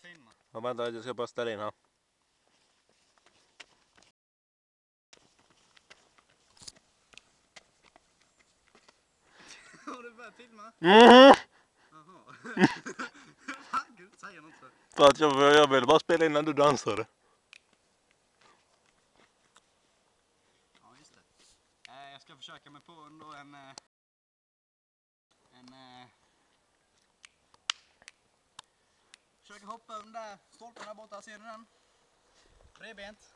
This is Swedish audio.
filma. Ja, vänta, jag ska bara ställa in här. Har du börjat filma? Mhm! Jaha. Fan, kan du inte säga något så? För att jag ville bara spela in när du dansade. Ja, just det. Jag ska försöka mig på ändå försöka hoppa under stolpen där borta, ser du den? Bredbent.